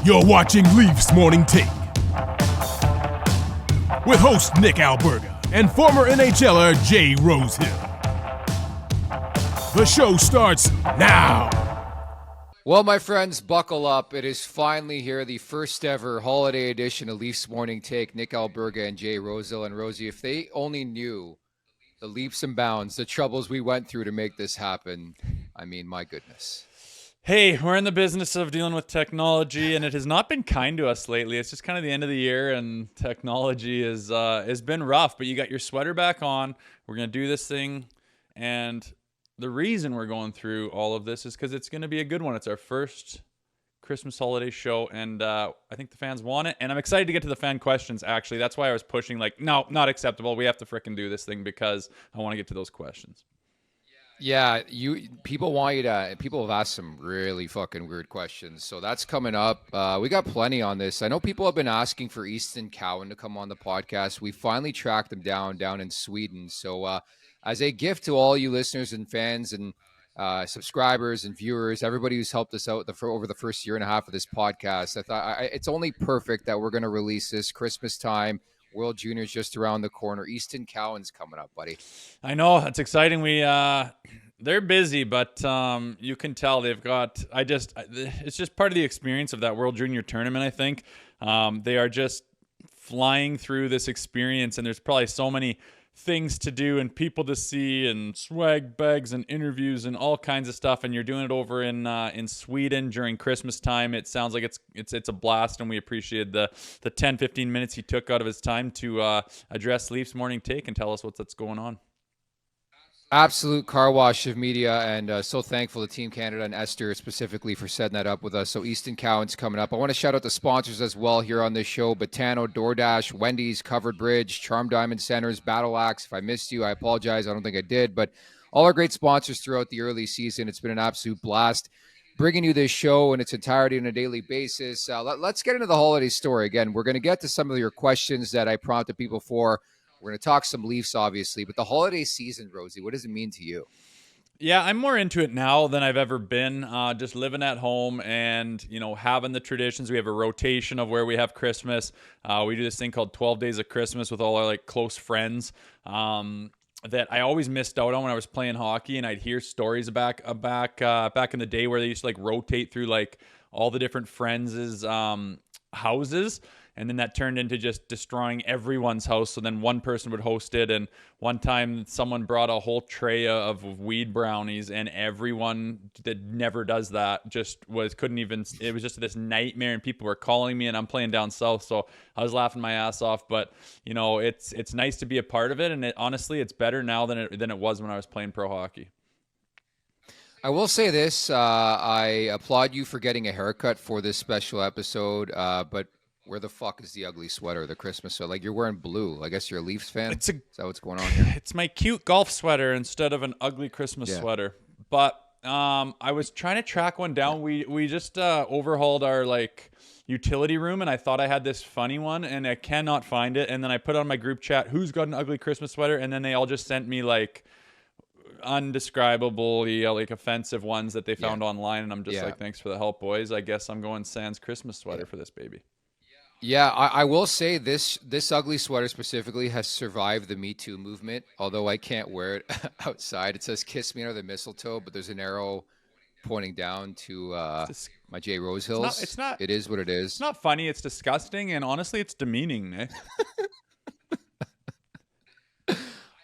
You're watching Leafs Morning Take with host Nick Alberga and former NHLer Jay Rosehill. The show starts now. Well, my friends, buckle up. It is finally here, the first ever holiday edition of Leafs Morning Take. Nick Alberga and Jay Rosehill. And Rosie, if they only knew the leaps and bounds, the troubles we went through to make this happen, I mean, my goodness. Hey, we're in the business of dealing with technology, and it has not been kind to us lately. It's just kind of the end of the year, and technology has been rough. But you got your sweater back on. We're going to do this thing, and the reason we're going through all of this is because it's going to be a good one. It's our first Christmas holiday show, and I think the fans want it. And I'm excited to get to the fan questions, actually. That's why I was pushing, like, no, not acceptable. We have to frickin' do this thing because I want to get to those questions. Yeah, people want you to. People have asked some really fucking weird questions, so that's coming up. We got plenty on this. I know people have been asking for Easton Cowan to come on the podcast. We finally tracked them down in Sweden. So, as a gift to all you listeners and fans and subscribers and viewers, everybody who's helped us out over the first year and a half of this podcast, I thought it's only perfect that we're going to release this Christmas time. World Juniors just around the corner. Easton Cowan's coming up, buddy. I know, it's exciting. They're busy, but you can tell they've got. It's just part of the experience of that World Junior tournament. I think they are just flying through this experience, and there's probably so many things to do and people to see and swag bags and interviews and all kinds of stuff, and you're doing it over in Sweden during Christmas time. It sounds like it's a blast, and we appreciate the 10-15 minutes he took out of his time to address Leafs Morning Take and tell us what's going on. Absolute car wash of media, and so thankful to Team Canada and Esther specifically for setting that up with us. So Easton Cowan's coming up. I want to shout out the sponsors as well here on this show: Betano, DoorDash, Wendy's, Covered Bridge, Charm Diamond Centers, Battle Axe. If I missed you, I apologize. I don't think I did, but all our great sponsors throughout the early season. It's been an absolute blast bringing you this show in its entirety on a daily basis. Let's get into the holiday story. Again, we're going to get to some of your questions that I prompted people for. We're going to talk some Leafs, obviously, but the holiday season, Rosie, what does it mean to you? Yeah, I'm more into it now than I've ever been. Just living at home and, having the traditions. We have a rotation of where we have Christmas. We do this thing called 12 Days of Christmas with all our close friends that I always missed out on when I was playing hockey, and I'd hear stories back in the day where they used to rotate through all the different friends' houses. And then that turned into just destroying everyone's house. So then one person would host it. And one time someone brought a whole tray of weed brownies, and everyone that never does that it was just this nightmare, and people were calling me, and I'm playing down south. So I was laughing my ass off, but it's nice to be a part of it. And honestly, it's better now than it was when I was playing pro hockey. I will say this, I applaud you for getting a haircut for this special episode, but where the fuck is the ugly sweater, the Christmas sweater? You're wearing blue. I guess you're a Leafs fan? Is that what's going on here? It's my cute golf sweater instead of an ugly Christmas sweater. But I was trying to track one down. We just overhauled our utility room, and I thought I had this funny one, and I cannot find it. And then I put on my group chat, who's got an ugly Christmas sweater? And then they all just sent me undescribably offensive ones that they found online. And I'm just thanks for the help, boys. I guess I'm going sans Christmas sweater for this baby. Yeah, I will say this ugly sweater specifically has survived the Me Too movement, although I can't wear it outside. It says "Kiss Me Under the Mistletoe," but there's an arrow pointing down to my Jay Rosehills. It's not. It is what it is. It's not funny. It's disgusting, and honestly, it's demeaning, Nick.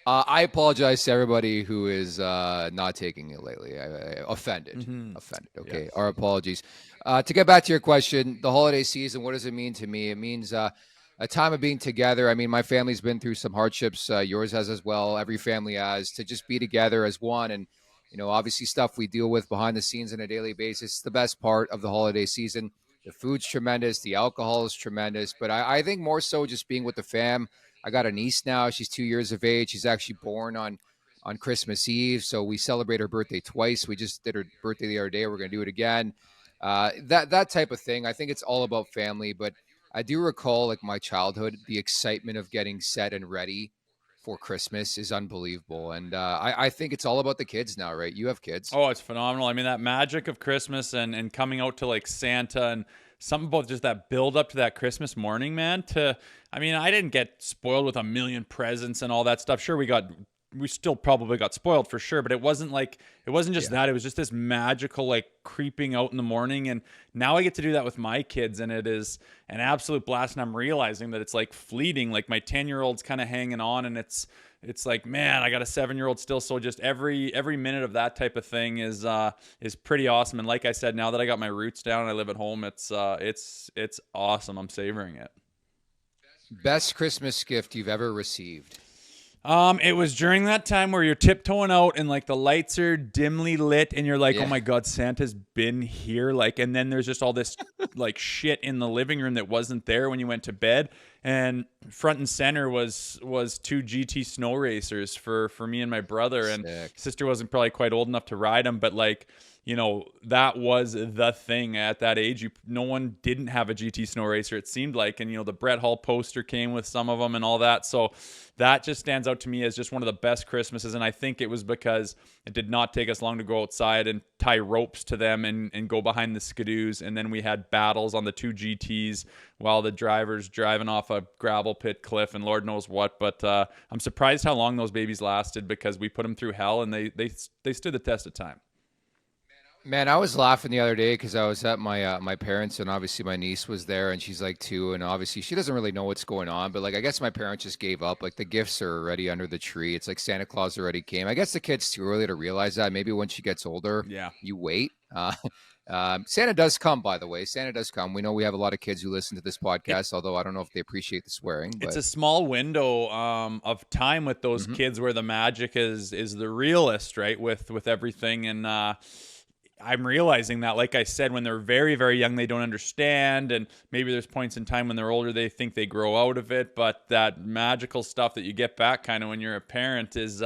I apologize to everybody who is not taking it lately. Offended. Okay, yes. Our apologies. To get back to your question, the holiday season, what does it mean to me? It means a time of being together. I mean, my family's been through some hardships. Yours has as well. Every family has. To just be together as one, and obviously stuff we deal with behind the scenes on a daily basis. It's the best part of the holiday season. The food's tremendous. The alcohol is tremendous. But I think more so just being with the fam. I got a niece now. She's 2 years of age. She's actually born on Christmas Eve, so we celebrate her birthday twice. We just did her birthday the other day. We're going to do it again. That type of thing. I think it's all about family, but I do recall my childhood, the excitement of getting set and ready for Christmas is unbelievable. And I think it's all about the kids now, right? You have kids. Oh, it's phenomenal. I mean, that magic of Christmas and coming out to Santa and something about just that build up to that Christmas morning, man. I mean, I didn't get spoiled with a million presents and all that stuff. Sure, we still probably got spoiled for sure, but it wasn't just that. It was just this magical, like, creeping out in the morning. And now I get to do that with my kids, and it is an absolute blast. And I'm realizing that it's like fleeting. Like, my 10-year-old's kind of hanging on, and it's like, man, I got a 7-year-old still. So just every minute of that type of thing is pretty awesome. And like I said, now that I got my roots down and I live at home, it's awesome. I'm savoring it. Best Christmas gift you've ever received? It was during that time where you're tiptoeing out and like the lights are dimly lit and you're like, oh my God, Santa's been here. Like, and then there's just all this like shit in the living room that wasn't there when you went to bed. And front and center was 2 GT snow racers for me and my brother. And sister wasn't probably quite old enough to ride them, but like, you know, that was the thing at that age. No one didn't have a GT snow racer, it seemed like. And, you know, the Brett Hall poster came with some of them and all that. So that just stands out to me as just one of the best Christmases. And I think it was because it did not take us long to go outside and tie ropes to them and go behind the skidoos. And then we had battles on the 2 GTs while the driver's driving off a gravel pit cliff and Lord knows what. But I'm surprised how long those babies lasted, because we put them through hell and they stood the test of time. Man, I was laughing the other day because I was at my parents, and obviously my niece was there, and she's like 2, and obviously she doesn't really know what's going on, but like I guess my parents just gave up. Like, the gifts are already under the tree. It's like Santa Claus already came. I guess the kid's too early to realize that. Maybe when she gets older, you wait. Santa does come, by the way. Santa does come. We know we have a lot of kids who listen to this podcast, although I don't know if they appreciate the swearing. But it's a small window of time with those kids where the magic is the realest, right? With everything. And I'm realizing that, like I said, when they're very, very young, they don't understand. And maybe there's points in time when they're older, they think they grow out of it. But that magical stuff that you get back kind of when you're a parent is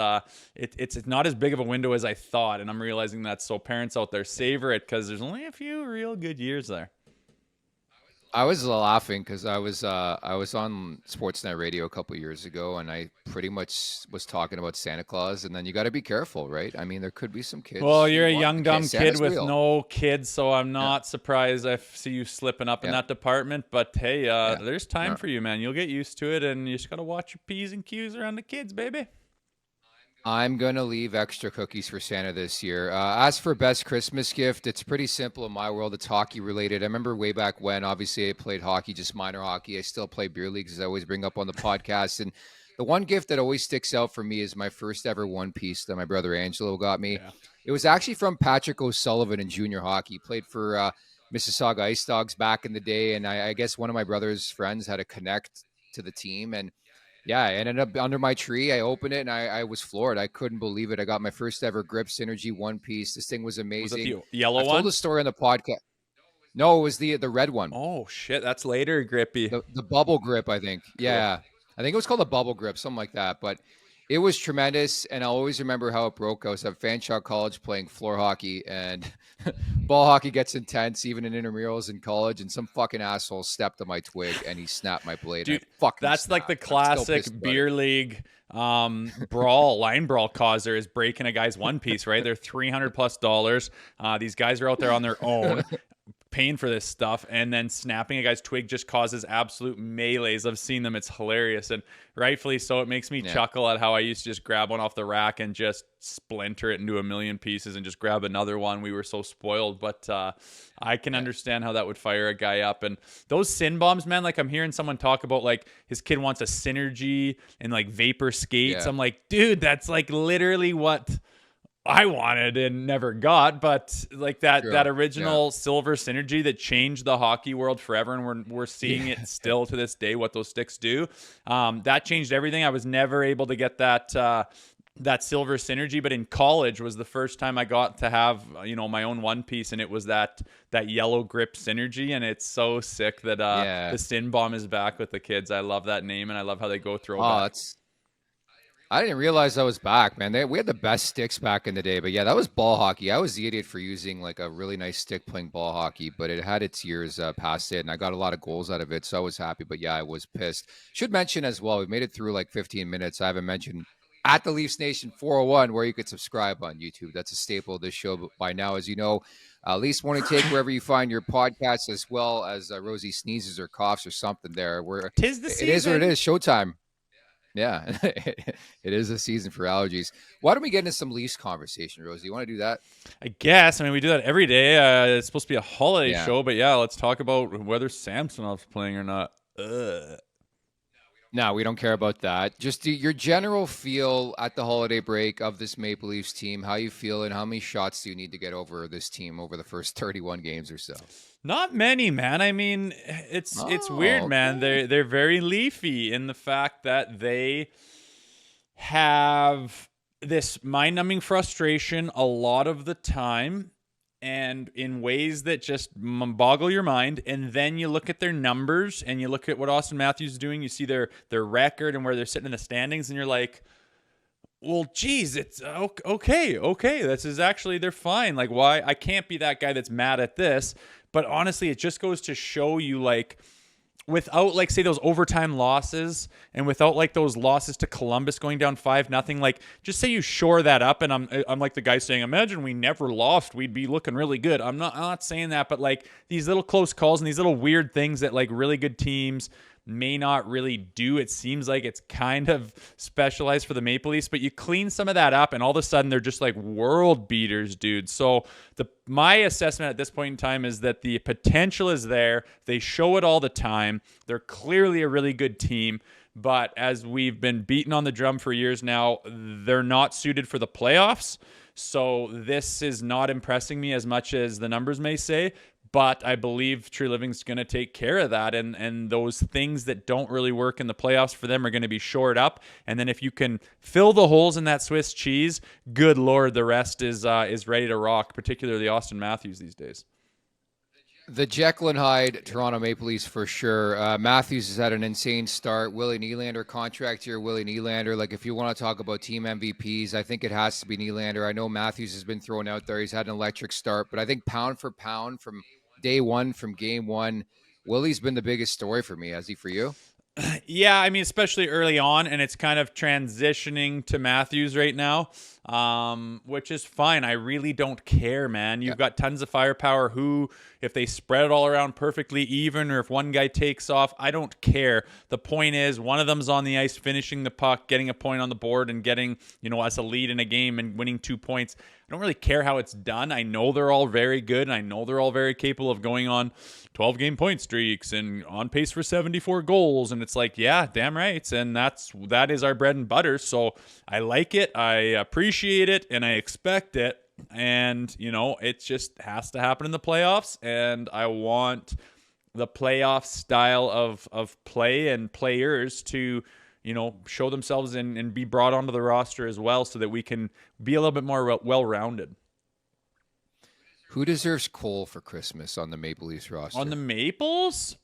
it's not as big of a window as I thought. And I'm realizing that. So parents out there, savor it, because there's only a few real good years there. I was laughing because I was on Sportsnet Radio a couple of years ago, and I pretty much was talking about Santa Claus. And then you got to be careful, right? I mean, there could be some kids. Well, you're a young dumb kid with no kids, so I'm not surprised I see you slipping up in that department. But hey, there's time for you, man. You'll get used to it, and you just got to watch your P's and Q's around the kids, baby. I'm going to leave extra cookies for Santa this year. As for best Christmas gift, it's pretty simple in my world. It's hockey related. I remember way back when, obviously, I played hockey, just minor hockey. I still play beer leagues, as I always bring up on the podcast. And the one gift that always sticks out for me is my first ever one piece that my brother Angelo got me. Yeah. It was actually from Patrick O'Sullivan in junior hockey. He played for Mississauga Ice Dogs back in the day. And I guess one of my brother's friends had a connect to the team. And yeah, I ended up under my tree. I opened it, and I was floored. I couldn't believe it. I got my first ever Grip Synergy one piece. This thing was amazing. Was it the yellow one? I told the story on the podcast. No, it was the red one. Oh, shit. That's later grippy. The bubble grip, I think. Yeah. I think it was called a bubble grip, something like that. But it was tremendous, and I'll always remember how it broke. I was at Fanshawe College playing floor hockey, and ball hockey gets intense, even in intramurals in college, and some fucking asshole stepped on my twig, and he snapped my blade. Dude, that's like the classic beer league line brawl causer is breaking a guy's one piece, right? They're $300+ These guys are out there on their own. Paying for this stuff, and then snapping a guy's twig just causes absolute melees. I've seen them. It's hilarious, and rightfully so. It makes me chuckle at how I used to just grab one off the rack and just splinter it into a million pieces and just grab another one. We were so spoiled, but I can understand how that would fire a guy up. And those sin bombs, man, like I'm hearing someone talk about like his kid wants a Synergy and like vapor skates. I'm like, dude, that's like literally what I wanted and never got, but like that original silver Synergy that changed the hockey world forever, and we're seeing it still to this day what those sticks do. That changed everything. I was never able to get that silver Synergy, but in college was the first time I got to have my own one piece, and it was that yellow grip Synergy, and it's so sick that the Sin Bomb is back with the kids. I love that name, and I love how they go throwback. I didn't realize I was back, man. We had the best sticks back in the day, but yeah, that was ball hockey. I was the idiot for using like a really nice stick playing ball hockey, but it had its years past it, and I got a lot of goals out of it, so I was happy. But yeah, I was pissed. Should mention as well, we made it through like 15 minutes. I haven't mentioned at the Leafs Nation 401, where you could subscribe on YouTube. That's a staple of this show by now, as you know. Leafs Morning Take, wherever you find your podcasts, as well as Rosie sneezes or coughs or something there. Tis the season. It is what it is. Showtime. Yeah, it is a season for allergies. Why don't we get into some Leafs conversation, Rosie? You want to do that? I guess. I mean, we do that every day. It's supposed to be a holiday show, but yeah, let's talk about whether Samsonov's playing or not. No, we don't care about that. Just your general feel at the holiday break of this Maple Leafs team. How you feel and how many shots do you need to get over this team over the first 31 games or so? Not many, man. I mean, it's weird, okay. Man. They're very Leafy in the fact that they have this mind-numbing frustration a lot of the time, and in ways that just boggle your mind. And then you look at their numbers and you look at what Austin Matthews is doing. You see their record and where they're sitting in the standings, and you're like, well, geez, it's okay. This is actually, they're fine. Like, why? I can't be that guy that's mad at this. But honestly, it just goes to show you, like, without, like, say, those overtime losses, and without, like, those losses to Columbus going down 5-0, like, just say you shore that up, and I'm like the guy saying, imagine we never lost, we'd be looking really good. I'm not saying that, but, like, these little close calls and these little weird things that, like, really good teams may not really do. It seems like it's kind of specialized for the Maple Leafs, but you clean some of that up and all of a sudden they're just like world beaters, dude. So my assessment at this point in time is that the potential is there. They show it all the time. They're clearly a really good team, but as we've been beaten on the drum for years now, they're not suited for the playoffs. So this is not impressing me as much as the numbers may say. But I believe True Living's going to take care of that, and those things that don't really work in the playoffs for them are going to be shored up. And then if you can fill the holes in that Swiss cheese, good Lord, the rest is ready to rock, particularly Austin Matthews these days. The Jekyll and Hyde Toronto Maple Leafs for sure. Matthews has had an insane start. Willie Nylander contract here. Willie Nylander, like if you want to talk about team MVPs, I think it has to be Nylander. I know Matthews has been thrown out there. He's had an electric start, but I think pound for pound from day one, from game one, Willie's been the biggest story for me. Has he for you? Yeah, I mean, especially early on, and it's kind of transitioning to Matthews right now, which is fine. I really don't care, man. You've got tons of firepower who, if they spread it all around perfectly even, or if one guy takes off, I don't care. The point is, one of them's on the ice finishing the puck, getting a point on the board, and getting, us a lead in a game and winning 2 points. I don't really care how it's done. I know they're all very good, and I know they're all very capable of going on 12-game point streaks and on pace for 74 goals. And it's like, yeah, damn right. And that is our bread and butter. So I like it. I appreciate it, and I expect it. And, it just has to happen in the playoffs. And I want the playoff style of play and players to show themselves and be brought onto the roster as well, so that we can be a little bit more well-rounded. Who deserves Cole for Christmas on the Maple Leafs roster? On the Maples?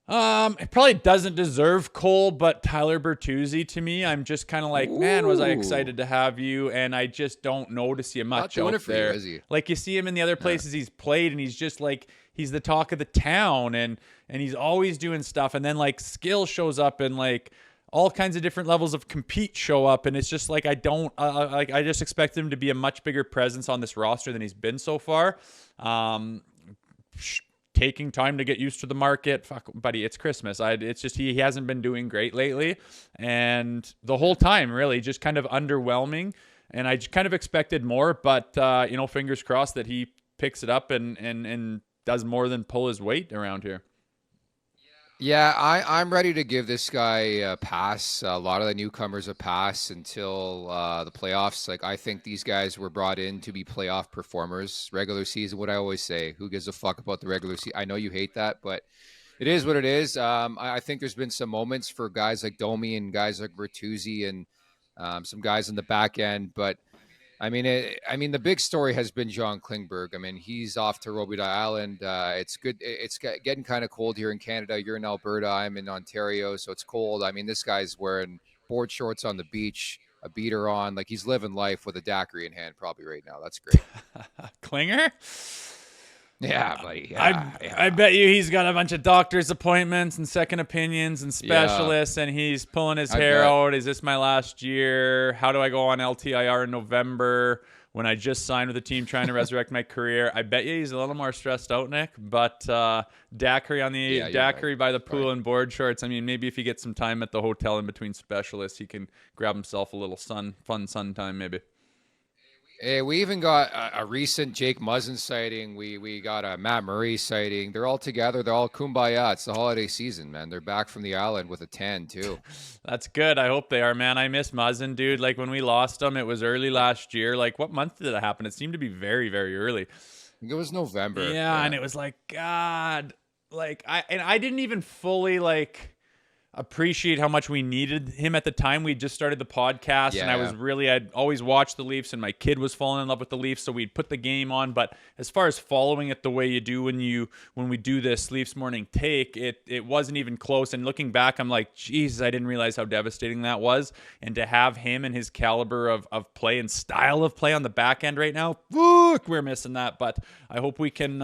It probably doesn't deserve Cole, but Tyler Bertuzzi to me, I'm just kind of like, man, was I excited to have you, and I just don't notice you much out there. Like, you see him in the other places he's played, and he's just like, he's the talk of the town, and he's always doing stuff, and then like skill shows up, and like all kinds of different levels of compete show up, and it's just like I don't I just expect him to be a much bigger presence on this roster than he's been so far. Taking time to get used to the market. Fuck, buddy, it's Christmas. It's just he hasn't been doing great lately, and the whole time really just kind of underwhelming. And I kind of expected more, but fingers crossed that he picks it up and does more than pull his weight around here. Yeah, I'm ready to give this guy a pass. A lot of the newcomers a pass until the playoffs. Like, I think these guys were brought in to be playoff performers. Regular season, what I always say, who gives a fuck about the regular season? I know you hate that, but it is what it is. I think there's been some moments for guys like Domi and guys like Bertuzzi and some guys in the back end, but I mean, the big story has been John Klingberg. I mean, he's off to Robida Island. It's good. It's getting kind of cold here in Canada. You're in Alberta. I'm in Ontario, so it's cold. I mean, this guy's wearing board shorts on the beach, a beater on. Like, he's living life with a daiquiri in hand probably right now. That's great. Klinger? Yeah, buddy. Yeah, I bet you he's got a bunch of doctor's appointments and second opinions and specialists, and he's pulling his hair out. Is this my last year? How do I go on LTIR in November when I just signed with the team trying to resurrect my career? I bet you he's a little more stressed out, Nick. But daiquiri on the daiquiri by the pool and board shorts. I mean, maybe if he gets some time at the hotel in between specialists, he can grab himself a little fun sun time maybe. Hey, we even got a recent Jake Muzzin sighting. We got a Matt Murray sighting. They're all together. They're all kumbaya. It's the holiday season, man. They're back from the island with a tan, too. That's good. I hope they are, man. I miss Muzzin, dude. Like, when we lost him, it was early last year. Like, what month did it happen? It seemed to be very, very early. I think it was November. Yeah, and it was like, God. Like, I didn't even fully, like, appreciate how much we needed him at the time. We just started the podcast, and I'd always watched the Leafs, and my kid was falling in love with the Leafs, so we'd put the game on. But as far as following it the way you do when we do this Leafs Morning Take, it wasn't even close. And looking back, I'm like, Jesus, I didn't realize how devastating that was. And to have him and his caliber of play and style of play on the back end right now, fuck, we're missing that. But I hope we can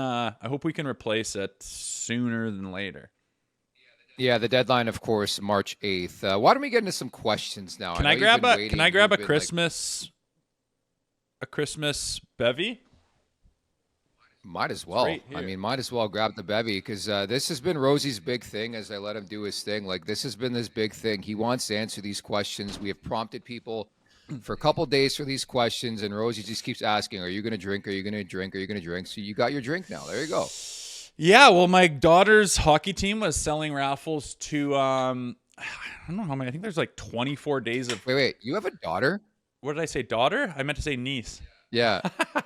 replace it sooner than later. Yeah, the deadline, of course, March 8th. Why don't we get into some questions now? Can I grab a Christmas bevy? Might as well. I mean, might as well grab the bevy because this has been Rosie's big thing as I let him do his thing. Like, this has been his big thing. He wants to answer these questions. We have prompted people for a couple days for these questions, and Rosie just keeps asking, are you going to drink? Are you going to drink? Are you going to drink? So you got your drink now. There you go. Yeah, well, my daughter's hockey team was selling raffles to, I don't know how many. I think there's like 24 days of... Wait, you have a daughter? What did I say, daughter? I meant to say niece. Yeah.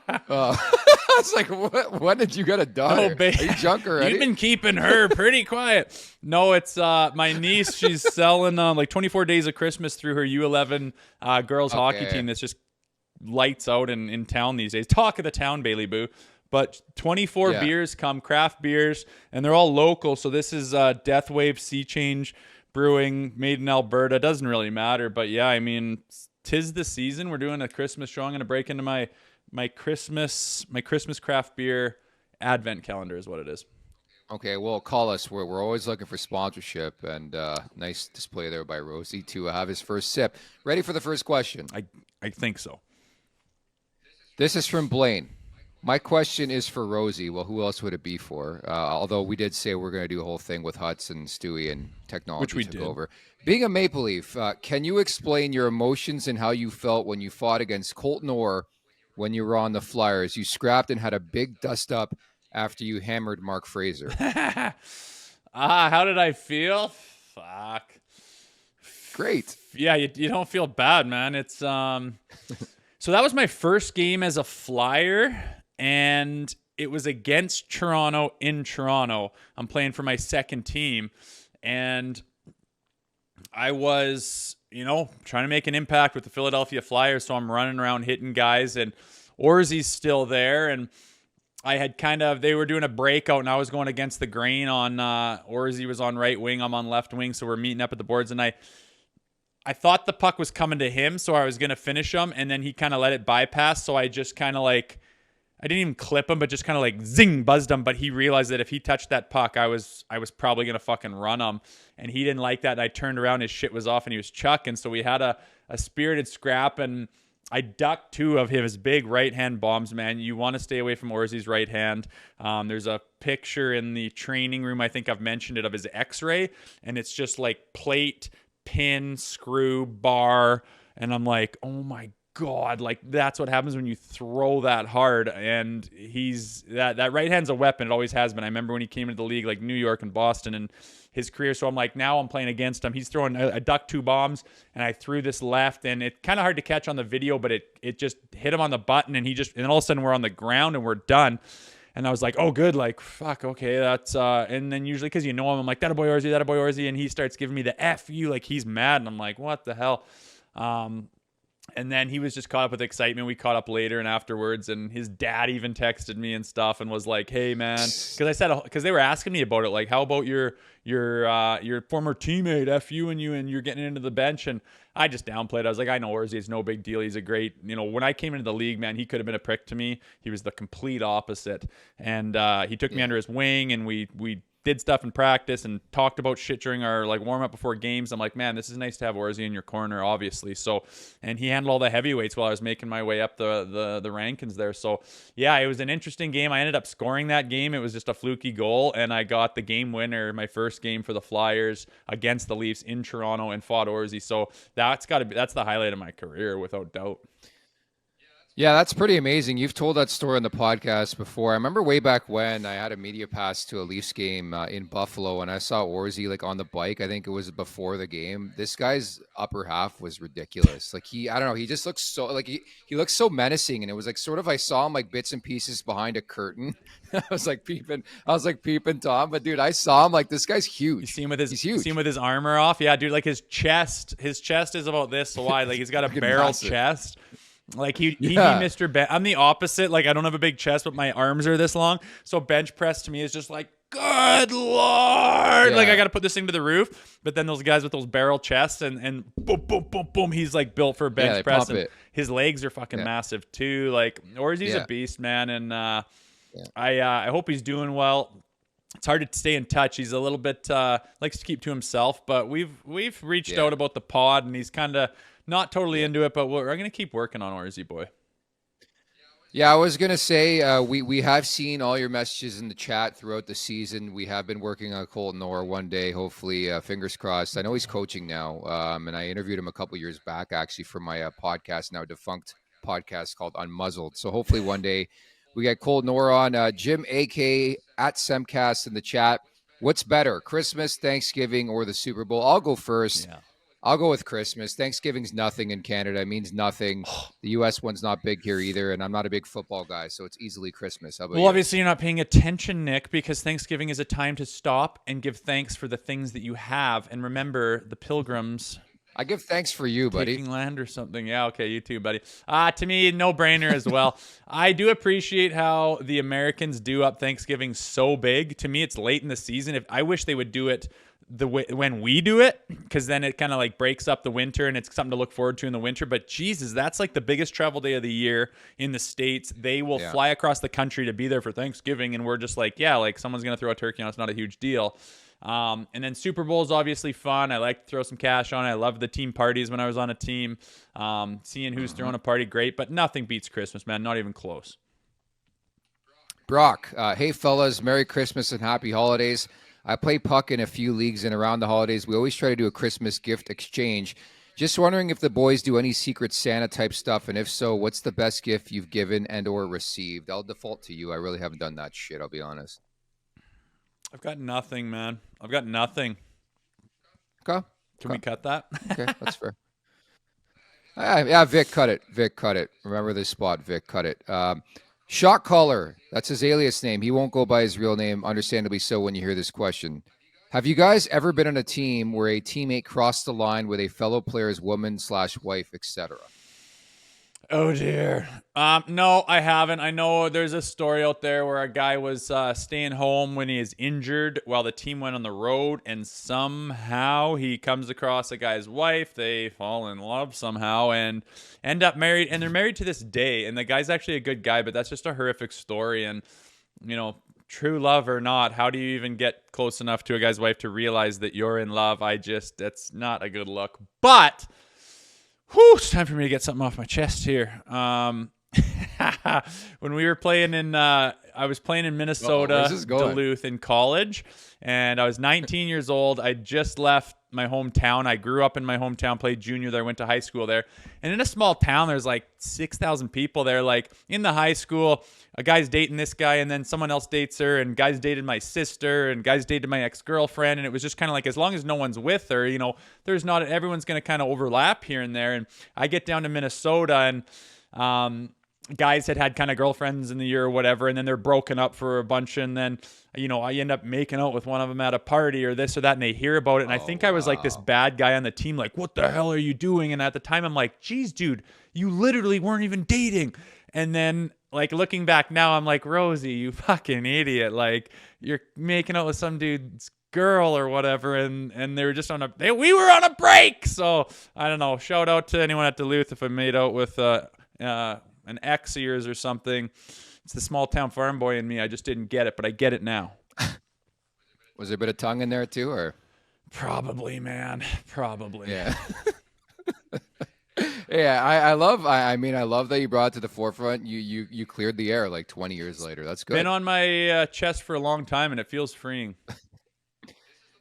It's like, when did you get a daughter? No, babe. Are you drunk already? You've been keeping her pretty quiet. No, it's my niece. She's selling like 24 days of Christmas through her U11 girls hockey team that's just lights out in town these days. Talk of the town, Bailey Boo. But 24 beers come, craft beers, and they're all local. So this is Death Wave Sea Change Brewing, made in Alberta. Doesn't really matter, but yeah, I mean, 'tis the season. We're doing a Christmas show. I'm going to break into my Christmas craft beer advent calendar is what it is. Okay, well, call us. We're always looking for sponsorship, and nice display there by Rosie to have his first sip. Ready for the first question? I think so. This is from Blaine. My question is for Rosie. Well, who else would it be for? Although we did say we're going to do a whole thing with Hutz and Stewie and technology which we took did. over. Being a Maple Leaf, can you explain your emotions and how you felt when you fought against Colton Orr when you were on the Flyers? You scrapped and had a big dust-up after you hammered Mark Fraser. How did I feel? Fuck. Great. Yeah, you don't feel bad, man. It's so that was my first game as a Flyer. And it was against Toronto in Toronto. I'm playing for my second team. And I was, trying to make an impact with the Philadelphia Flyers. So I'm running around hitting guys. And Orzy's still there. And I had they were doing a breakout. And I was going against the grain on, Orzy was on right wing. I'm on left wing. So we're meeting up at the boards. And I thought the puck was coming to him. So I was going to finish him. And then he kind of let it bypass. So I just kind of I didn't even clip him, but just kind of zing, buzzed him. But he realized that if he touched that puck, I was probably going to fucking run him. And he didn't like that. And I turned around, his shit was off, and he was chucking. So we had a spirited scrap, and I ducked two of his big right-hand bombs, man. You want to stay away from Orzy's right hand. There's a picture in the training room, I think I've mentioned it, of his x-ray. And it's just like plate, pin, screw, bar. And I'm like, oh my God, that's what happens when you throw that hard. And he's that right hand's a weapon. It always has been. I remember when he came into the league, like New York and Boston and his career. So I'm like, now I'm playing against him. He's throwing I ducked two bombs and I threw this left, and it's kind of hard to catch on the video, but it just hit him on the button, and and all of a sudden we're on the ground and we're done. And I was like, oh, good. Fuck. Okay. That's, and then usually, cause him, I'm like, that a boy Orzy. And he starts giving me the F you, like he's mad. And I'm like, what the hell? And then he was just caught up with excitement. We caught up later and afterwards, and his dad even texted me and stuff and was like, "Hey, man," because they were asking me about it, like, "How about your former teammate, F you and you're getting into the bench?" And I just downplayed. I was like, "I know Orzy, it's no big deal. He's a great, when I came into the league, man, he could have been a prick to me. He was the complete opposite, and he took me under his wing, and we did stuff in practice and talked about shit during our like warm up before games. I'm like, man, this is nice to have Orzy in your corner, obviously. So, and he handled all the heavyweights while I was making my way up the rankings there. So yeah, it was an interesting game. I ended up scoring that game. It was just a fluky goal, and I got the game winner, my first game for the Flyers against the Leafs in Toronto, and fought Orzy. So that's the highlight of my career without doubt. Yeah, that's pretty amazing. You've told that story on the podcast before. I remember way back when I had a media pass to a Leafs game in Buffalo, and I saw Orzy like on the bike. I think it was before the game. This guy's upper half was ridiculous. Like I don't know, he just looks so like he looks so menacing, and it was like sort of I saw him like bits and pieces behind a curtain. I was like peeping Tom, but dude, I saw him like this guy's huge. You see him with his he's huge. See him with his armor off. Yeah, dude, like his chest is about this wide. Like he's got a barrel chest. Like he be Mr. Ben. I'm the opposite. Like I don't have a big chest, but my arms are this long. So bench press to me is just like, good Lord. Like I got to put this thing to the roof. But then those guys with those barrel chests and boom, boom, boom, boom. He's like built for bench press. And his legs are fucking massive too. Like Orzy's a beast, man. And I hope he's doing well. It's hard to stay in touch. He's a little bit likes to keep to himself. But we've reached out about the pod, and he's kind of not totally into it, but we're going to keep working on Orzy, boy. Yeah, I was going to say we have seen all your messages in the chat throughout the season. We have been working on Colton Orr one day, hopefully, fingers crossed. I know he's coaching now, and I interviewed him a couple years back, actually, for my podcast, now defunct podcast called Unmuzzled. So hopefully one day we get Colton Orr on. Jim, AK, at Semcast in the chat. What's better, Christmas, Thanksgiving, or the Super Bowl? I'll go first. Yeah. I'll go with Christmas. Thanksgiving's nothing in Canada. It means nothing. The U.S. one's not big here either, and I'm not a big football guy, so it's easily Christmas. How about you? Obviously, you're not paying attention, Nick, because Thanksgiving is a time to stop and give thanks for the things that you have. And remember, the pilgrims... I give thanks for you, buddy. Taking land or something. Yeah, okay, you too, buddy. To me, no-brainer as well. I do appreciate how the Americans do up Thanksgiving so big. To me, it's late in the season. I wish they would do it when we do it, because then it kind of like breaks up the winter and it's something to look forward to in the winter. But Jesus, that's like the biggest travel day of the year in the States. They will fly across the country to be there for Thanksgiving, and we're just like, yeah, like someone's gonna throw a turkey on. It's not a huge deal. And then Super Bowl is obviously fun. I like to throw some cash on it. I love the team parties when I was on a team. Seeing who's throwing a party, great, but nothing beats Christmas, man. Not even close. Brock, hey fellas, Merry Christmas and Happy Holidays. I play puck in a few leagues, and around the holidays, we always try to do a Christmas gift exchange. Just wondering if the boys do any Secret Santa type stuff, and if so, what's the best gift you've given and or received? I'll default to you. I really haven't done that shit, I'll be honest. I've got nothing, man. I've got nothing. Okay. Can we cut that? Okay, that's fair. Yeah, Vic, cut it. Vic, cut it. Remember this spot, Vic, cut it. Shot caller, that's his alias name. He won't go by his real name, understandably so when you hear this question. Have you guys ever been on a team where a teammate crossed the line with a fellow player's woman/wife, etc.? Oh, dear. No, I haven't. I know there's a story out there where a guy was staying home when he is injured while the team went on the road, and somehow he comes across a guy's wife. They fall in love somehow and end up married, and they're married to this day. And the guy's actually a good guy, but that's just a horrific story. And, true love or not, how do you even get close enough to a guy's wife to realize that you're in love? that's not a good look. But... it's time for me to get something off my chest here. When we were playing I was playing in Minnesota, Duluth in college, and I was 19 years old. I just left my hometown. I grew up in my hometown, played junior there, went to high school there. And in a small town, there's like 6,000 people there. Like in the high school, a guy's dating this guy, and then someone else dates her, and guys dated my sister, and guys dated my ex-girlfriend. And it was just kind of like, as long as no one's with her, everyone's going to kind of overlap here and there. And I get down to Minnesota, and guys had kind of girlfriends in the year or whatever, and then they're broken up for a bunch, and then I end up making out with one of them at a party or this or that, and they hear about it, and I think I was like this bad guy on the team, like, what the hell are you doing? And at the time I'm like, geez, dude, you literally weren't even dating. And then like looking back now, I'm like, Rosie, you fucking idiot, like you're making out with some dude's girl or whatever, and they were just we were on a break. So I don't know, shout out to anyone at Duluth if I made out with an ex of yours or something. It's the small town farm boy in me. I just didn't get it, but I get it now. Was there a bit of tongue in there too, or? Probably, man. Probably. Yeah. Yeah, I love that you brought it to the forefront. You cleared the air like 20 years later. That's good. Been on my chest for a long time, and it feels freeing.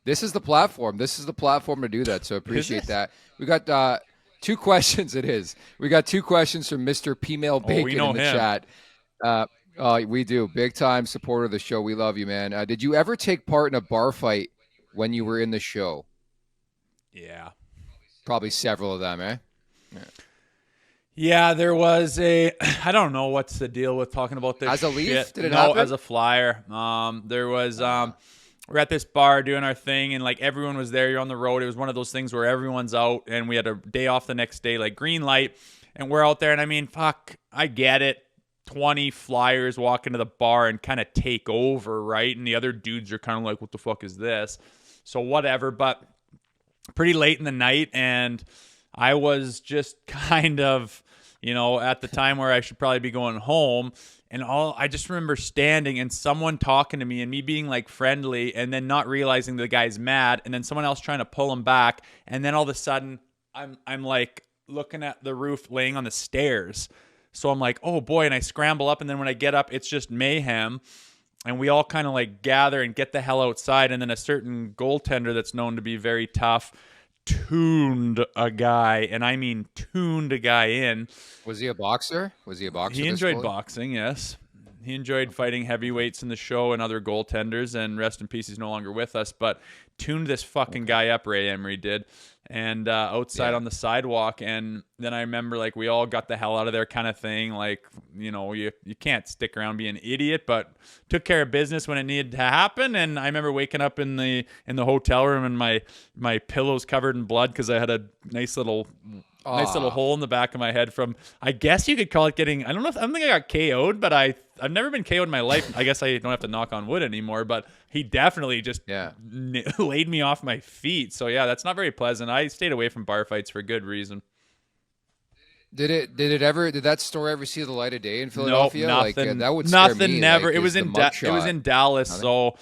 This is the platform. To do that, so appreciate that. We got 2 questions. It is. We got 2 questions from Mr. P-Mail Bacon in the chat. We do. Big time supporter of the show. We love you, man. Did you ever take part in a bar fight when you were in the show? Yeah. Probably several of them, eh? Yeah, there was I don't know what's the deal with talking about this. As a Leaf? Shit. Did it no, happen? As a Flyer. There was we're at this bar doing our thing, and like everyone was there. You're on the road. It was one of those things where everyone's out, and we had a day off the next day, like green light, and we're out there. And I mean, fuck, I get it. 20 Flyers walk into the bar and kind of take over, right? And the other dudes are kind of like, what the fuck is this? So whatever, but pretty late in the night, and I was just kind of, at the time where I should probably be going home. And I just remember standing and someone talking to me and me being like friendly and then not realizing the guy's mad and then someone else trying to pull him back. And then all of a sudden I'm like looking at the roof laying on the stairs. So I'm like, oh boy. And I scramble up. And then when I get up, it's just mayhem. And we all kind of like gather and get the hell outside. And then a certain goaltender that's known to be very tough tuned a guy, and I mean tuned a guy in. Was he a boxer? He enjoyed boxing, yes. He enjoyed fighting heavyweights in the show and other goaltenders, and rest in peace, he's no longer with us, but tuned this fucking guy up, Ray Emery did, and outside on the sidewalk. And then I remember like we all got the hell out of there kind of thing, like, you can't stick around being an idiot, but took care of business when it needed to happen. And I remember waking up in the hotel room and my pillows covered in blood because I had a nice little hole in the back of my head from, I guess you could call it getting, I don't think I got KO'd, but I've never been KO'd in my life. I guess I don't have to knock on wood anymore, but he definitely just laid me off my feet. So yeah, that's not very pleasant. I stayed away from bar fights for good reason. Did that story ever see the light of day in Philadelphia? Nope, nothing. Like, that would scare nothing. Me. Never. Like, it was in Dallas. Nothing? So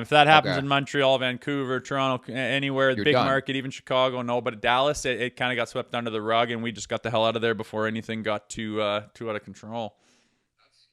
if that happens in Montreal, Vancouver, Toronto, anywhere, the big market, even Chicago, no. But Dallas, it kind of got swept under the rug, and we just got the hell out of there before anything got too out of control.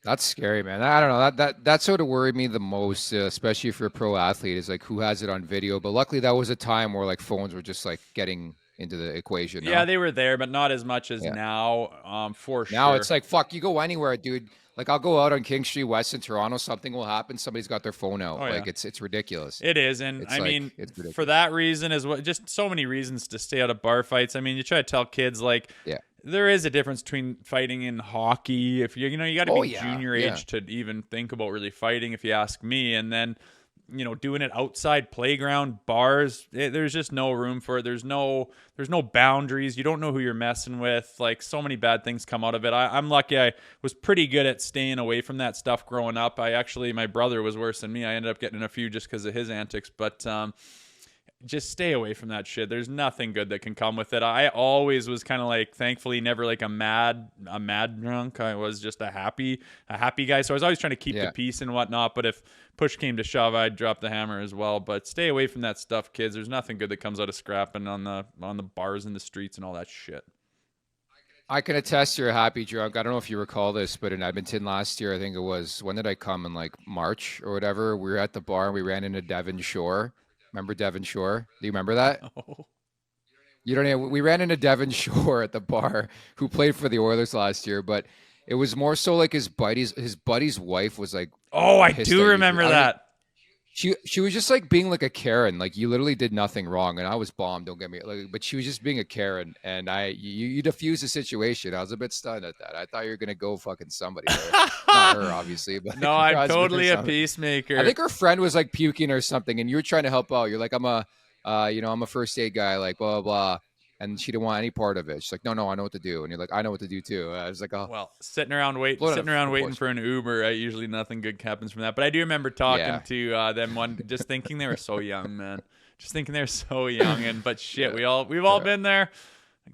That's scary, man. I don't know. That sort of worried me the most, especially if you're a pro athlete, is like who has it on video. But luckily, that was a time where like phones were just like getting into the equation. Yeah, they were there, but not as much as now, for sure. Now it's like, fuck, you go anywhere, dude. Like, I'll go out on King Street West in Toronto, something will happen, somebody's got their phone out. Like, it's ridiculous. It is, and I mean, for that reason as well, just so many reasons to stay out of bar fights. I mean, you try to tell kids, like, there is a difference between fighting and hockey. If you got to be junior age to even think about really fighting, if you ask me, and then doing it outside, playground, bars, there's just no room for it. There's no boundaries. You don't know who you're messing with. Like, so many bad things come out of it. I'm lucky I was pretty good at staying away from that stuff growing up. My brother was worse than me. I ended up getting in a few just because of his antics, but just stay away from that shit. There's nothing good that can come with it. I always was kind of like, thankfully, never like a mad drunk. I was just a happy guy. So I was always trying to keep the peace and whatnot. But if push came to shove, I'd drop the hammer as well. But stay away from that stuff, kids. There's nothing good that comes out of scrapping on the bars and the streets and all that shit. I can attest you're a happy drunk. I don't know if you recall this, but in Edmonton last year, I think it was, when did I come? In like March or whatever. We were at the bar and we ran into Devon Shore. Remember Devon Shore? Do you remember that? Oh. You don't know. We ran into Devon Shore at the bar, who played for the Oilers last year, but it was more so like his buddy's wife was like. Oh, I do remember that. She was just like being like a Karen. Like you literally did nothing wrong, and I was bombed. Don't get me like, but she was just being a Karen, and you diffused the situation. I was a bit stunned at that. I thought you were gonna go fucking somebody there, not her obviously, but No, your I'm husband or totally a something. peacemaker. I think her friend was like puking or something, and you were trying to help out. You're like, I'm a first aid guy, like blah blah blah, and she didn't want any part of it. She's like, no, I know what to do, and you're like, I know what to do too. I was like, oh, Well, sitting around blown out of waiting proportion. for an Uber, usually nothing good happens from that. But I do remember talking to them one, just thinking they were so young, man. Just thinking they're so young, but shit, we've all been there.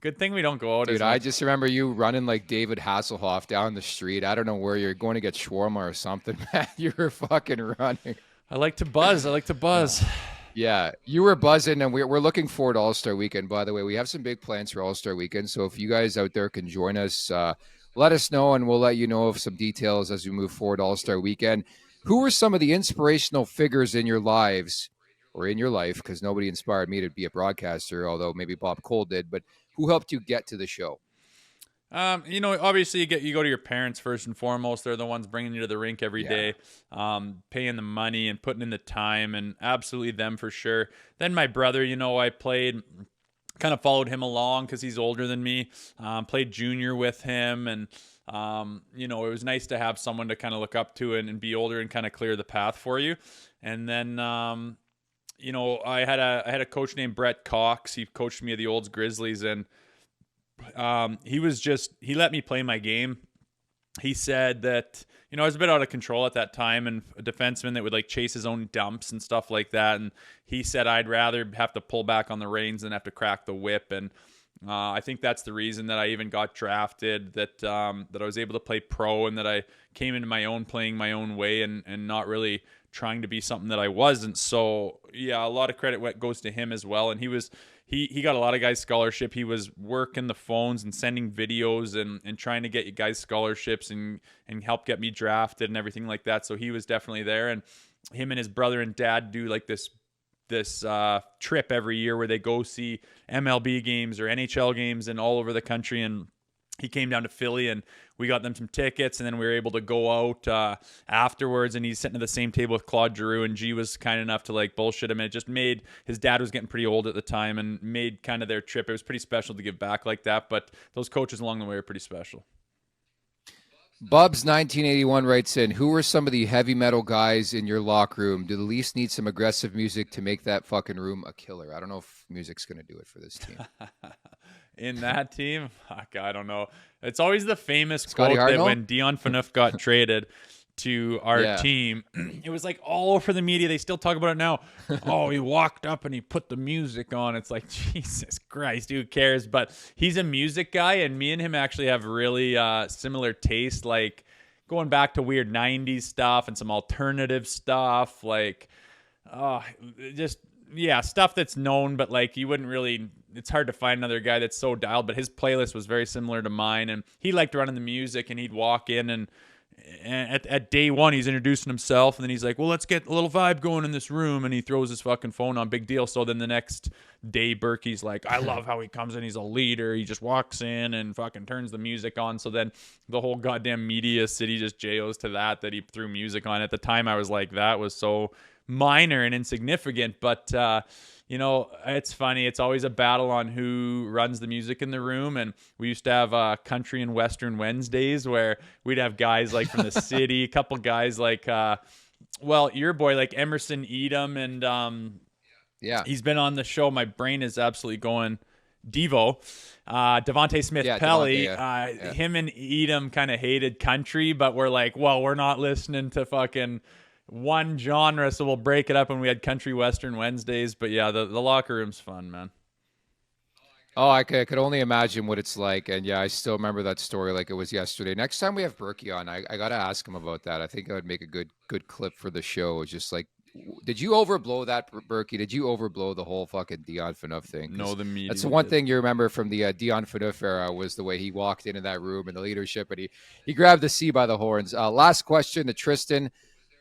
Good thing we don't go out. Dude, as much. I just remember you running like David Hasselhoff down the street. I don't know where you're going to get shawarma or something, man. You were fucking running. I like to buzz. Yeah, you were buzzing, and we're looking forward to All-Star Weekend, by the way. We have some big plans for All-Star Weekend, so if you guys out there can join us, let us know, and we'll let you know of some details as we move forward to All-Star Weekend. Who were some of the inspirational figures in your lives, or in your life, because nobody inspired me to be a broadcaster, although maybe Bob Cole did, but who helped you get to the show? Obviously you go to your parents first and foremost. They're the ones bringing you to the rink every day, paying the money and putting in the time, and absolutely them for sure. Then my brother, I played, kind of followed him along because he's older than me. Played junior with him, and it was nice to have someone to kind of look up to and be older and kind of clear the path for you. And then I had a coach named Brett Cox. He coached me at the Olds Grizzlies, and he let me play my game. He said that, I was a bit out of control at that time, and a defenseman that would like chase his own dumps and stuff like that. And he said, I'd rather have to pull back on the reins than have to crack the whip. And I think that's the reason that I even got drafted, that I was able to play pro, and that I came into my own playing my own way, and not really trying to be something that I wasn't. So yeah, a lot of credit goes to him as well. And he got a lot of guys scholarship. He was working the phones and sending videos and trying to get you guys scholarships and help get me drafted and everything like that. So he was definitely there. And him and his brother and dad do like this trip every year where they go see MLB games or NHL games and all over the country. And he came down to Philly, and we got them some tickets, and then we were able to go out afterwards, and he's sitting at the same table with Claude Giroux, and G was kind enough to like bullshit him. And it just made, his dad was getting pretty old at the time, and made kind of their trip. It was pretty special to give back like that, but those coaches along the way are pretty special. Bubs 1981 writes in, who were some of the heavy metal guys in your locker room? Do the Leafs need some aggressive music to make that fucking room a killer? I don't know if music's going to do it for this team. In that team, fuck, I don't know. It's always the famous Scotty quote Hartnell? that when Dion Phaneuf got traded to our team, it was like all over the media. They still talk about it now. Oh, he walked up and he put the music on. It's like, Jesus Christ, who cares? But he's a music guy, and me and him actually have really similar taste, like going back to weird 90s stuff and some alternative stuff, like stuff that's known, but like you wouldn't really, it's hard to find another guy that's so dialed. But his playlist was very similar to mine, and he liked running the music, and he'd walk in, and at day one he's introducing himself, and then he's like, well, let's get a little vibe going in this room, and he throws his fucking phone on. Big deal. So then the next day Berkey's like, I love how he comes in, he's a leader, he just walks in and fucking turns the music on. So then the whole goddamn media city just JOs to that he threw music on. At the time I was like, that was so minor and insignificant, but it's funny. It's always a battle on who runs the music in the room. And we used to have country and western Wednesdays where we'd have guys like from the city, a couple guys like your boy like Emerson Edom, and he's been on the show. My brain is absolutely going Devo. Devontae Smith-Pelly, him and Edom kind of hated country, but we're like, well, we're not listening to fucking one genre, so we'll break it up, and we had country western Wednesdays. But yeah, the locker room's fun, man. Oh, I could only imagine what it's like. And yeah, I still remember that story like it was yesterday. Next time we have Berkey on, I got to ask him about that. I think I would make a good clip for the show. It's just like, did you overblow that, Berkey? Did you overblow the whole fucking Dion Phaneuf thing? No, the media. That's the one thing you remember from the Dion Phaneuf era was the way he walked into that room and the leadership, and he grabbed the sea by the horns. Last question to Tristan.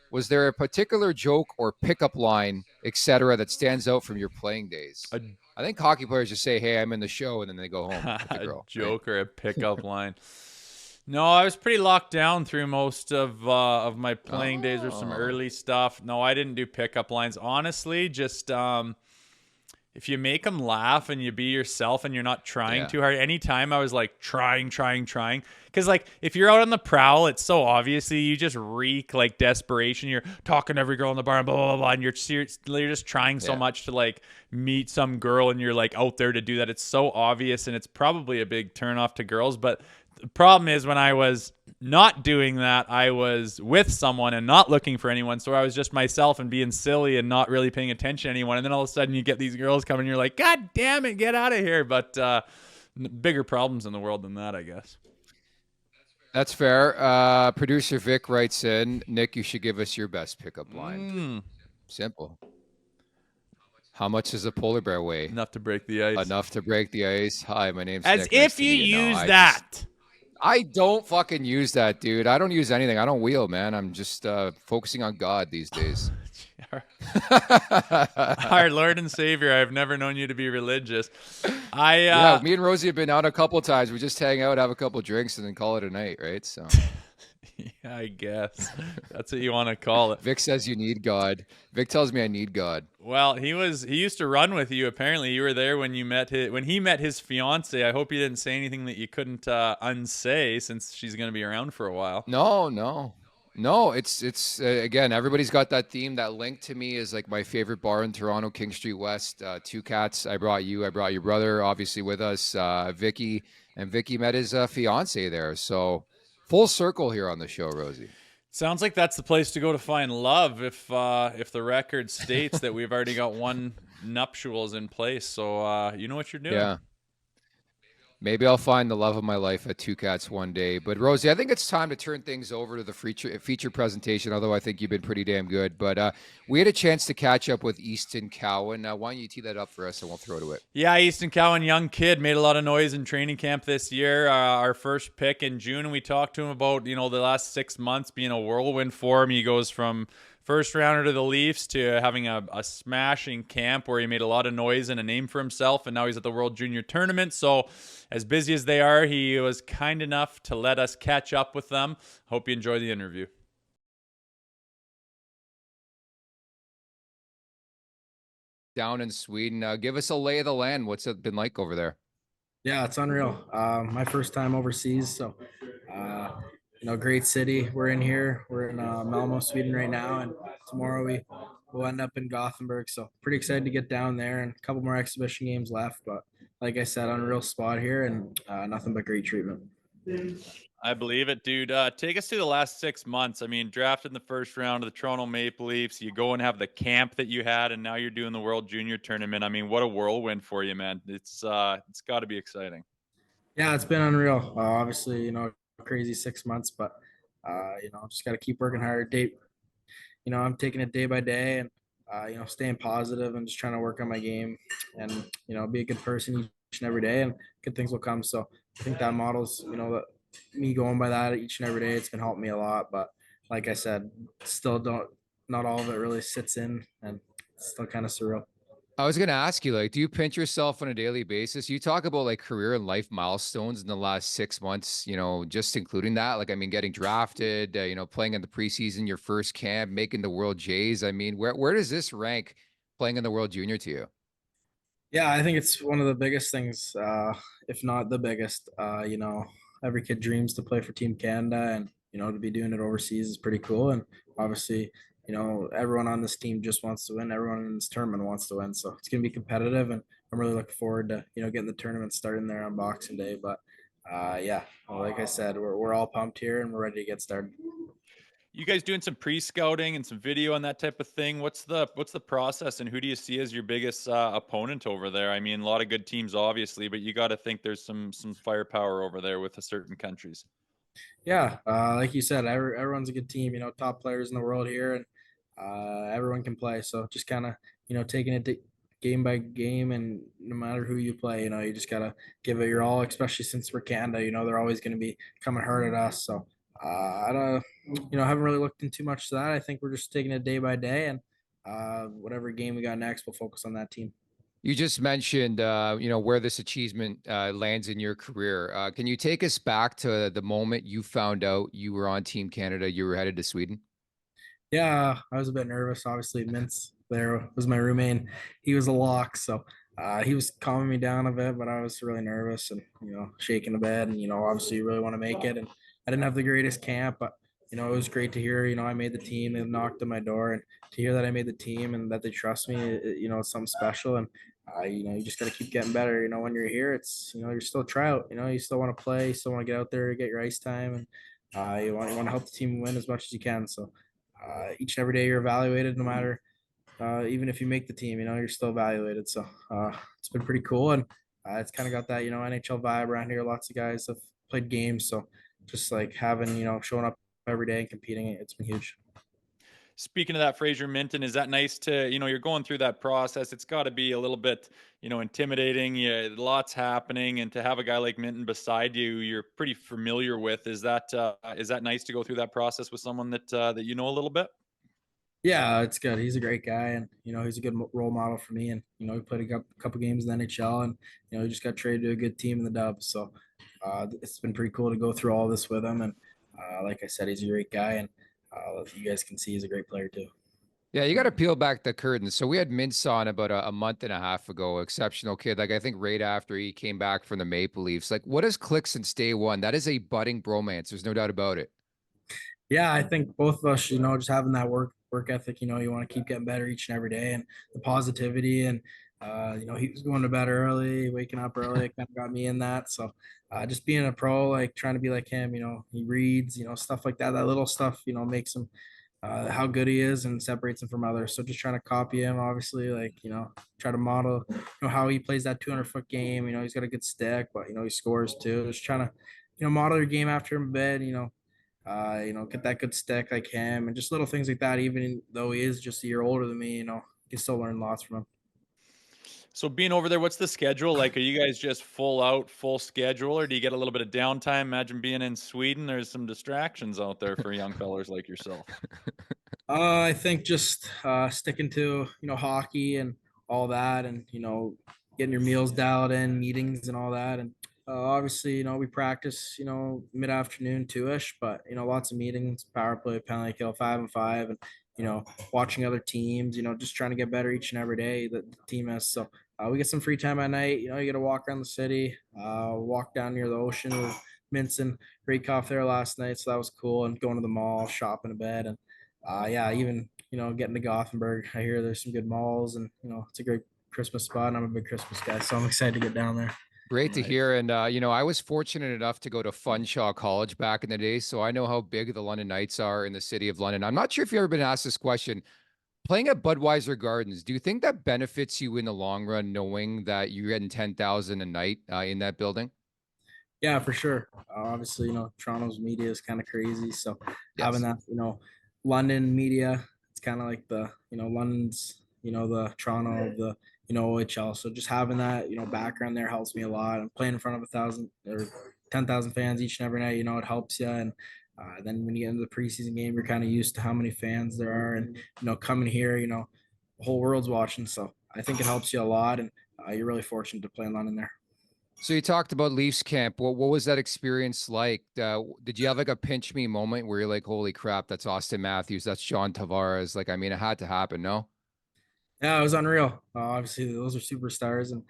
Was there a particular joke or pickup line, etc., that stands out from your playing days? I think hockey players just say, hey, I'm in the show, and then they go home with the girl. A joke or a pickup line. No, I was pretty locked down through most of my playing days or some Oh, early stuff. No, I didn't do pickup lines. Honestly, just if you make them laugh and you be yourself and you're not trying yeah. too hard. Anytime I was like trying. Because like if you're out on the prowl, it's so obviously you just reek like desperation. You're talking to every girl in the bar and blah blah blah, and you're just trying so Yeah. much to like meet some girl, and you're like out there to do that. It's so obvious, and it's probably a big turnoff to girls. But the problem is when I was not doing that, I was with someone and not looking for anyone. So I was just myself and being silly and not really paying attention to anyone. And then all of a sudden you get these girls coming and you're like, God damn it, get out of here. But bigger problems in the world than that, I guess. That's fair. Producer Vic writes in, Nick, you should give us your best pickup line. Simple. How much does a polar bear weigh? Enough to break the ice. Enough to break the ice. Hi, my name's As Nick. if Nice to you meet you. No, use that. I don't fucking use that, dude. I don't use anything. I don't wheel, man. I'm just focusing on God these days. Our Lord and Savior, I've never known you to be religious. Yeah, me and Rosie have been out a couple times. We just hang out, have a couple drinks, and then call it a night, right? So, yeah, I guess that's what you want to call it. Vic says you need God. Vic tells me I need God. Well, he used to run with you. Apparently, you were there when he met his fiance. I hope you didn't say anything that you couldn't unsay, since she's going to be around for a while. No. It's again, everybody's got that theme. That link to me is like my favorite bar in Toronto, King Street West. Two Cats. I brought your brother, obviously, with us. Vicky met his fiance there. So full circle here on the show, Rosie. Sounds like that's the place to go to find love. If the record states that we've already got one nuptials in place, so you know what you're doing. Yeah. Maybe I'll find the love of my life at Two Cats one day. But Rosie, I think it's time to turn things over to the feature presentation, although I think you've been pretty damn good. But we had a chance to catch up with Easton Cowan. Why don't you tee that up for us and we'll throw to it. Yeah, Easton Cowan, young kid, made a lot of noise in training camp this year. Our first pick in June, and we talked to him about, the last 6 months being a whirlwind for him. He goes from first rounder to the Leafs to having a smashing camp where he made a lot of noise and a name for himself, and now he's at the World Junior Tournament. So as busy as they are, he was kind enough to let us catch up with them. Hope you enjoy the interview. Down in Sweden, give us a lay of the land. What's it been like over there? Yeah, it's unreal. My first time overseas, so great city. We're in here. We're in Malmo, Sweden right now, and tomorrow we'll end up in Gothenburg. So pretty excited to get down there, and a couple more exhibition games left. But like I said, unreal spot here, and nothing but great treatment. I believe it, dude. Take us through the last 6 months. I mean, drafted in the first round of the Toronto Maple Leafs. You go and have the camp that you had, and now you're doing the World Junior Tournament. I mean, what a whirlwind for you, man. It's got to be exciting. Yeah, it's been unreal. Obviously, crazy 6 months, but just got to keep working hard. I'm taking it day by day and, staying positive and just trying to work on my game and, be a good person each and every day, and good things will come. So I think that models, me going by that each and every day, it's been helping me a lot. But like I said, still not all of it really sits in, and it's still kind of surreal. I was going to ask you, like, do you pinch yourself on a daily basis? You talk about like career and life milestones in the last 6 months, just including that. Like, I mean, getting drafted, playing in the preseason, your first camp, making the World Jays. I mean, where does this rank playing in the World Junior to you? Yeah, I think it's one of the biggest things, if not the biggest. Every kid dreams to play for Team Canada, and to be doing it overseas is pretty cool. And obviously, everyone on this team just wants to win. Everyone in this tournament wants to win, so it's gonna be competitive, and I'm really looking forward to getting the tournament starting there on Boxing Day. But yeah, like I said, we're all pumped here, and we're ready to get started. You guys doing some pre-scouting and some video and that type of thing? What's the process, and who do you see as your biggest opponent over there? I mean, a lot of good teams, obviously, but you got to think there's some firepower over there with the certain countries. Yeah, like you said, everyone's a good team. Top players in the world here, and everyone can play. So just kind of taking it game by game, and no matter who you play, you just gotta give it your all. Especially since we're Canada, they're always going to be coming hard at us. So I don't, haven't really looked into much to that. I think we're just taking it day by day, and whatever game we got next, we'll focus on that team. You just mentioned, where this achievement lands in your career. Can you take us back to the moment you found out you were on Team Canada, you were headed to Sweden? Yeah, I was a bit nervous. Obviously, Mintz there was my roommate. He was a lock, so he was calming me down a bit, but I was really nervous and shaking a bit. And obviously, you really want to make it. And I didn't have the greatest camp, but it was great to hear. I made the team. They knocked on my door, and to hear that I made the team and that they trust me, it's something special. And you just got to keep getting better. When you're here, it's you're still a tryout. You still want to play. You still want to get out there, get your ice time, and you want to help the team win as much as you can. So each and every day you're evaluated, no matter even if you make the team, you're still evaluated. So it's been pretty cool, and it's kind of got that NHL vibe around here. Lots of guys have played games, so just like having showing up every day and competing, it's been huge. Speaking of that, Fraser Minton, is that nice to, you're going through that process. It's got to be a little bit, intimidating. Yeah, lots happening. And to have a guy like Minton beside you, you're pretty familiar with. Is that nice to go through that process with someone that you know a little bit? Yeah, it's good. He's a great guy, and he's a good role model for me. And he played a couple games in the NHL, and he just got traded to a good team in the Dubs. So it's been pretty cool to go through all this with him. And like I said, he's a great guy, and you guys can see he's a great player too. Yeah, you got to peel back the curtain. So we had Mintz on about a month and a half ago. Exceptional kid. Like I think right after he came back from the Maple Leafs. Like what has clicked since day one? That is a budding bromance. There's no doubt about it. Yeah, I think both of us, just having that work ethic, you want to keep getting better each and every day, and the positivity. And he was going to bed early, waking up early. It kind of got me in that. So just being a pro, like trying to be like him, he reads, stuff like that. That little stuff, makes him how good he is and separates him from others. So just trying to copy him, obviously, like try to model, how he plays that 200-foot game. He's got a good stick, but he scores too. Just trying to, model your game after him a bit. Get that good stick like him, and just little things like that. Even though he is just a year older than me, you can still learn lots from him. So being over there, what's the schedule like? Are you guys just full out, full schedule, or do you get a little bit of downtime? Imagine being in Sweden. There's some distractions out there for young fellers like yourself. I think just sticking to hockey and all that, and getting your meals dialed in, meetings and all that, and obviously we practice mid afternoon 2ish, but lots of meetings, power play, penalty kill, 5-on-5, and watching other teams, just trying to get better each and every day that the team has. So we get some free time at night. You get to walk around the city, walk down near the ocean with Minson, great cough there last night, so that was cool, and going to the mall, shopping a bit, and yeah, even getting to Gothenburg. I hear there's some good malls, and it's a great Christmas spot. And I'm a big Christmas guy, so I'm excited to get down there. Great to hear. And, I was fortunate enough to go to Funshaw College back in the day. So I know how big the London Knights are in the city of London. I'm not sure if you've ever been asked this question. Playing at Budweiser Gardens, do you think that benefits you in the long run, knowing that you're getting 10,000 a night in that building? Yeah, for sure. Obviously, Toronto's media is kind of crazy, so having Yes. that, London media, it's kind of like the, London's, the Toronto of the, OHL. So just having that, background there helps me a lot. And playing in front of 1,000 or 10,000 fans each and every night, it helps you. And then when you get into the preseason game, you're kind of used to how many fans there are, and coming here, the whole world's watching. So I think it helps you a lot, and you're really fortunate to play in London there. So you talked about Leafs camp. What was that experience like? Did you have like a pinch me moment where you're like, holy crap, that's Austin Matthews, that's John Tavares? Like, I mean, it had to happen, no? Yeah, it was unreal. Obviously, those are superstars, and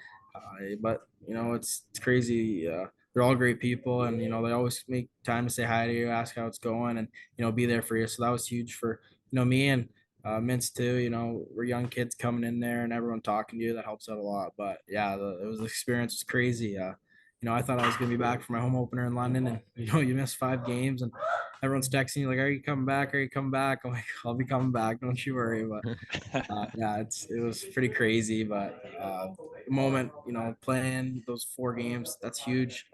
but it's crazy. They're all great people, and they always make time to say hi to you, ask how it's going, and be there for you. So that was huge for me and Mintz too. We're young kids coming in there, and everyone talking to you. That helps out a lot. But yeah, the experience was crazy. I thought I was gonna be back for my home opener in London, and you miss 5 games, and everyone's texting you like, "Are you coming back? Are you coming back?" I'm like, "I'll be coming back. Don't you worry." But yeah, it was pretty crazy, but the moment playing those 4 games, that's huge.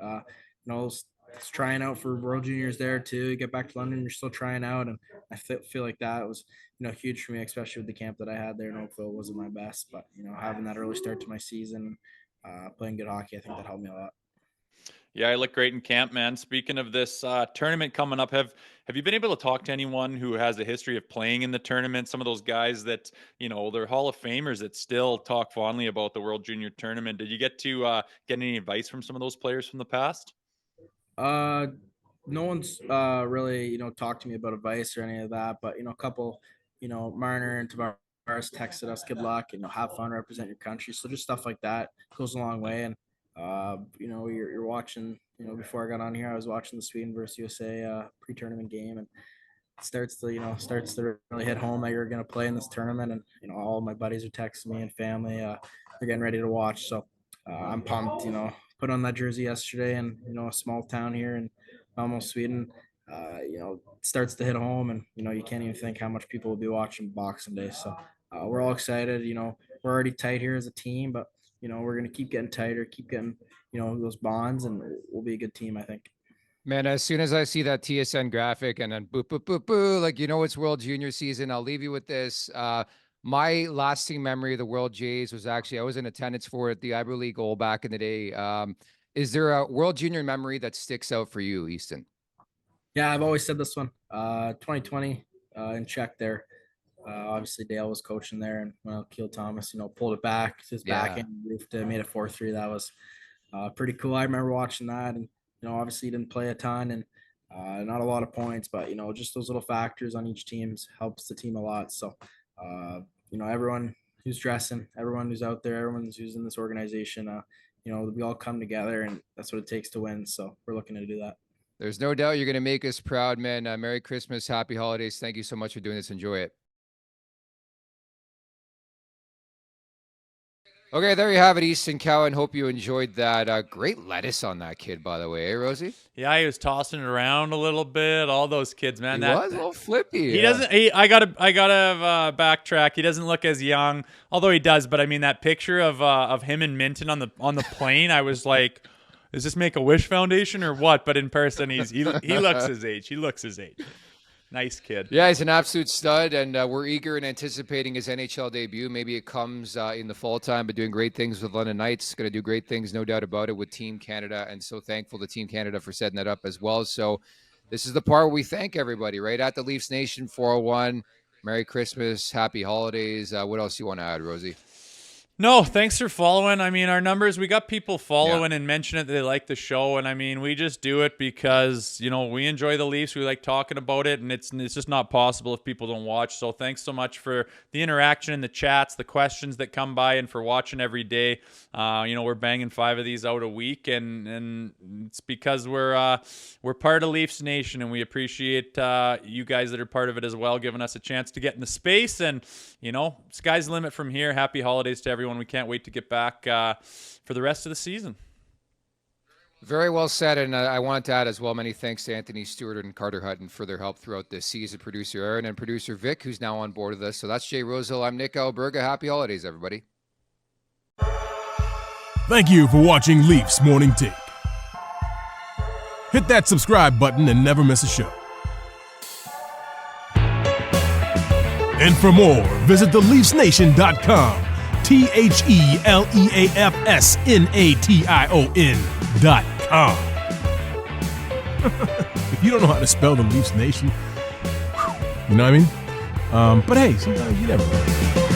It's trying out for World Juniors there too. You get back to London, you're still trying out, and I feel like that was huge for me, especially with the camp that I had there in Oakville. It wasn't my best, but having that early start to my season, playing good hockey, I think that helped me a lot. Yeah, I look great in camp, man. Speaking of this tournament coming up, have you been able to talk to anyone who has a history of playing in the tournament? Some of those guys that, they're Hall of Famers that still talk fondly about the World Junior Tournament. Did you get to get any advice from some of those players from the past? Uh, no one's really talked to me about advice or any of that, but a couple, Marner and Tavares texted us good luck, have fun, represent your country. So just stuff like that goes a long way. And you're watching. Before I got on here, I was watching the Sweden versus USA pre-tournament game, and it starts to really hit home that you're going to play in this tournament. And all my buddies are texting me and family. They're getting ready to watch. So I'm pumped. Put on that jersey yesterday, and a small town here in almost Sweden. It starts to hit home, and you can't even think how much people will be watching Boxing Day. So we're all excited. We're already tight here as a team, but we're gonna keep getting tighter, keep getting those bonds, and we'll be a good team, I think. Man, as soon as I see that TSN graphic and then boop, boop, boop, boop, like, it's World Junior season, I'll leave you with this. My lasting memory of the World Jays was actually, I was in attendance for it, the Iberly goal back in the day. Is there a World Junior memory that sticks out for you, Easton? Yeah, I've always said this one. 2020 in Czech there. Obviously, Dale was coaching there, and Keel Thomas, pulled it back, his back and roofed it, made it 4-3. That was pretty cool. I remember watching that, and obviously he didn't play a ton and not a lot of points, but just those little factors on each team helps the team a lot. So everyone who's dressing, everyone who's out there, everyone who's in this organization, we all come together, and that's what it takes to win. So we're looking to do that. There's no doubt you're going to make us proud, man. Merry Christmas, happy holidays. Thank you so much for doing this. Enjoy it. Okay, there you have it, Easton Cowan. Hope you enjoyed that. Great lettuce on that kid, by the way, eh, Rosie? Yeah, he was tossing it around a little bit. All those kids, man. He was a little flippy. He doesn't. I gotta backtrack. He doesn't look as young, although he does. But I mean, that picture of him and Minton on the plane, I was like, does this make a Wish Foundation or what? But in person, he looks his age. He looks his age. Nice kid. Yeah, he's an absolute stud, and we're eager and anticipating his NHL debut. Maybe it comes in the fall time, but doing great things with London Knights. Going to do great things, no doubt about it, with Team Canada, and so thankful to Team Canada for setting that up as well. So this is the part where we thank everybody, right? At the Leafs Nation 401. Merry Christmas, happy holidays. What else do you want to add, Rosie? No, thanks for following. I mean, our numbers, we got people following and mention it that they like the show. And I mean, we just do it because, we enjoy the Leafs. We like talking about it, and it's just not possible if people don't watch. So thanks so much for the interaction in the chats, the questions that come by, and for watching every day. We're banging 5 of these out a week, and it's because we're part of Leafs Nation, and we appreciate you guys that are part of it as well, giving us a chance to get in the space. And, sky's the limit from here. Happy holidays to everyone. We can't wait to get back for the rest of the season. Very well said, and I wanted to add as well, many thanks to Anthony Stewart and Carter Hutton for their help throughout this season, producer Aaron and producer Vic, who's now on board with us. So that's Jay Rosehill. I'm Nick Alberga. Happy holidays, everybody. Thank you for watching Leafs Morning Take. Hit that subscribe button and never miss a show. And for more, visit theleafsnation.com. THELEAFSNATION.com. If you don't know how to spell the Leafs Nation, you know what I mean? But hey, sometimes you never know.